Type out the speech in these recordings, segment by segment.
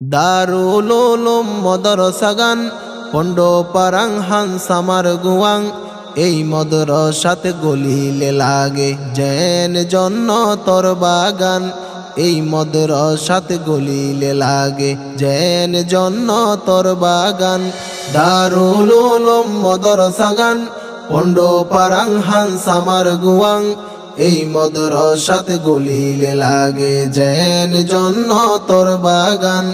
দারুল উলুম মাদ্রাসাগান পন্ড পারাং হানসামার গুয়াং এই মাদ্রাসাতে গলিলে লাগে জেন জন্নতর বাগান এই মাদ্রাসাতে গলিলে লাগে জেন জন্নতর বাগান দারুল উলুম মাদ্রাসাগান পন্ড পারাং হানসামার গুয়াং এই মাদ্রাসাতে গলিলে লাগে জেন জন্নতর বাগান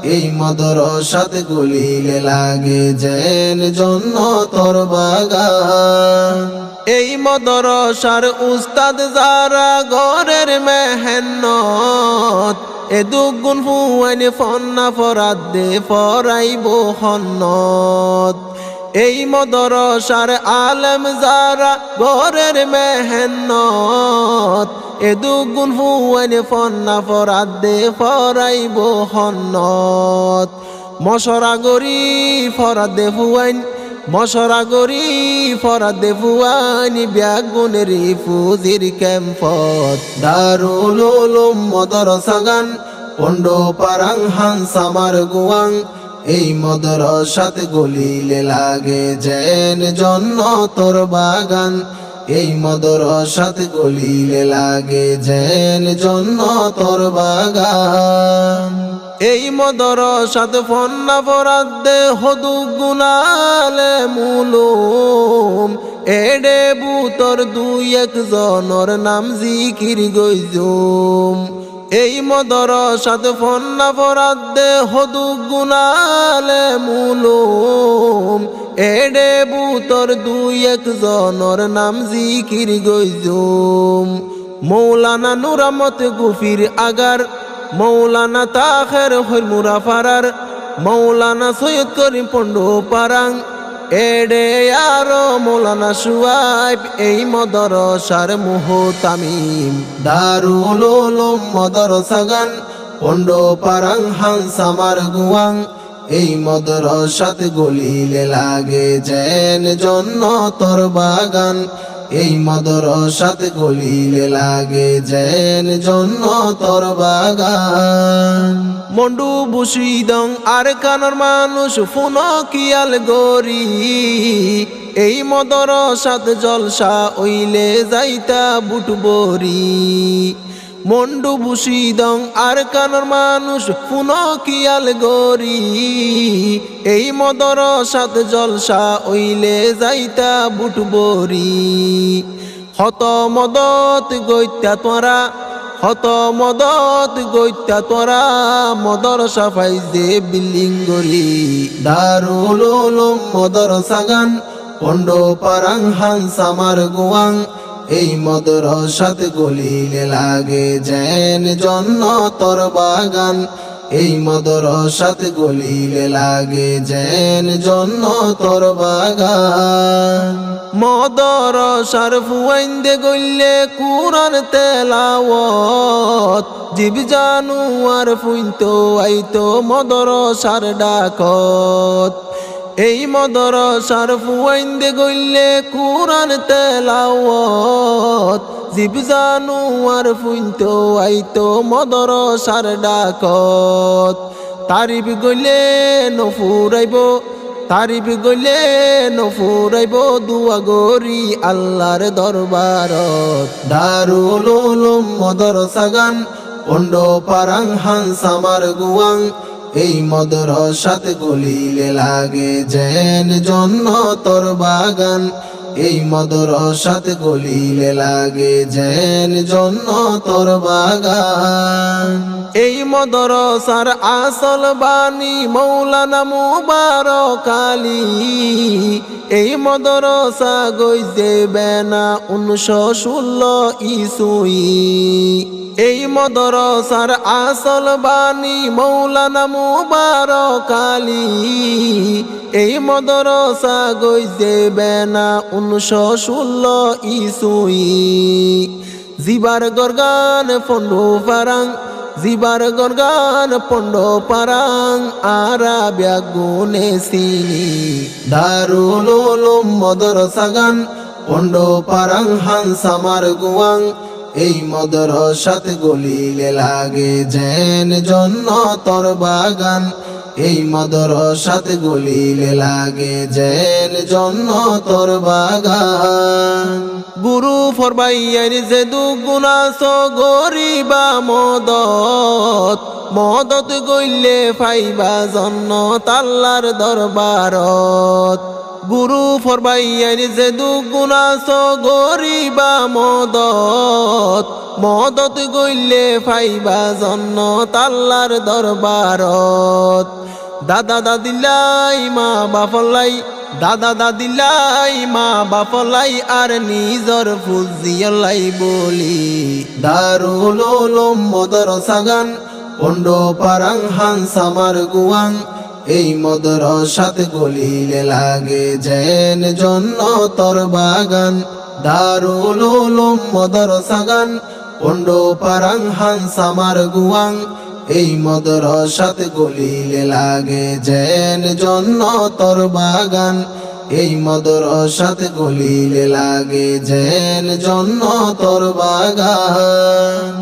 এই মাদ্রাসাতে গলিলে লাগে জেন জন্নতর বাগান এই মাদ্রাসার উস্তাদ যারা ঘরের মেহনত এ দুগুণ ফুয়াইনে ফন্না ফরাদ দে ফরাইব হন্নত এই মাদ্রাসার আলেম যারা ঘরের মেহনত এ দুগুণ ফুয়াইনে ফন্না ফরাদ দে ফরাইব হন্নত মশরা গরি ফরাদ দে ফুয়াইন মশরা গরি ফরাদ দে ফুয়াইন ব্যাগুনের ফুজির ক্যাম্পত দারুল উলুম মাদ্রাসাগান পন্ড পারাং হানসামার গুয়াং এই মাদ্রাসাতে গলিলে লাগে জেন জন্নতর বাগান এই মাদ্রাসাতে গলিলে লাগে জেন জন্নতর বাগান এই মাদ্রাসাতে ফন্না ফরাদ দে হদু গুনালে মুলুম এডে বুতর দুই একজনের নাম জিকির গইজুম এই মাদ্রাসাতে ফন্না ফরাদ দে হদু গুনালে মুলুম এডে বুতর দুই একজনের নাম জিকির গইজুম মৌলানা নুরামত গুফির আগার মৌলানা তাহের হইল মুরাফারার মৌলানা সৈয়দ করিম পন্ড পারাং এডে আরো মৌলানা সুয়াইব এই মাদ্রাসার মুহতামিম দারুল উলুম মাদ্রাসাগান পন্ড পারাং হানসামার গুয়াং এই মাদ্রাসাতে গলিলে লাগে জেন জন্নতর বাগান এই মাদ্রাসাতে গলিলে লাগে জেন জন্নতর বাগান মন্ডু বুশিদং আর কানর মানুষ ফুনকিয়াল গরি এই মাদ্রাসাতে জলসা ওইলে যাইতা বুটবরি মন্ডু বুশিদং আর কানর মানুষ ফুনকিয়াল গরি এই মাদ্রাসাতে জলসা ওইলে যাইতা বুটবরি হত মদত গইতা তোরা হত মদত গইতা তোরা মাদ্রাসা ফাইজে বিল্ডিং গরি দারুল উলুম মাদ্রাসাগান পন্ড পারাং হানসামার গুয়াং এই মাদ্রাসাতে গলিলে লাগে জেন জন্নতর বাগান এই মাদ্রাসাতে গলিলে লাগে জেন জন্নতর বাগান মাদ্রাসার ফুয়াইন্দে গইলে কুরআন তেলাওয়াত জীব জানুয়ার ফুইনতো আইতো মাদ্রাসার ডাকত এই মাদ্রাসার ফুয়াইন্দে গইলে কুরআন তেলাওয়াত জীব জানুয়ার ফুইনতো আইতো মাদ্রাসার ডাকত তারিফ গইলে নফুরাইব তারিফ গইলে নফুরাইব দুয়া গরি আল্লাহর দরবারত দারুল উলুম মাদ্রাসাগান পন্ড পারাং হানসামার গুয়াং এই মাদ্রাসাতে গলিলে লাগে জেন জন্নতর বাগান এই মাদ্রাসাতে গলিলে লাগে জেন জন্নতর বাগান এই মাদ্রাসার আসল বাণী মৌলানা মুবারক আলী এই মাদ্রাসা গইছে বেনা 1916 ইসুই এই মাদ্রাসার আসল বাণী মৌলানা মুবারক আলী এই মাদ্রাসা গইছে বেনা 1916 ইসুই জিবার গরগান পন্ড পারাং জিবার গরগান পন্ড পারাং আরা ব্যাগুনে সিনি দারুল উলুম মাদ্রাসাগান পন্ড পারাং হানসামার গুয়াং এই মদরসাত গলিলে লাগে যেন জন্নতর বাগান এই মদরসাত গলিলে লাগে যেন জন্নতর বাগান গুরু ফরমাইয়ার যে দুগুণাস গরিবা মদত গইলে ফাইবা জন্নত আল্লাহর দরবারত গুরু ফরমাইয়ার যে দুগুণাস গরিবা মদত গইলে ফাইবা জন্নত আল্লাহর দরবারত দাদা দাদিলাই মা বাপলাই দাদা দাদিলাই মা বাপলাই আর নিজর ফুজিয়ালাই বলি দারুল উলুম মদরসাগান পন্ড পারাং হানসামার গুয়াং এই মদরসাত গলিলে লাগে যেন জন্নতর বাগান দারুল উলুম মদরসাগান পন্ড পারাং হানসামার গুয়াং এই মদরসাত গলিলে লাগে যেন জন্নতর বাগান এই মদরসাত গলিলে লাগে যেন জন্নতর বাগান।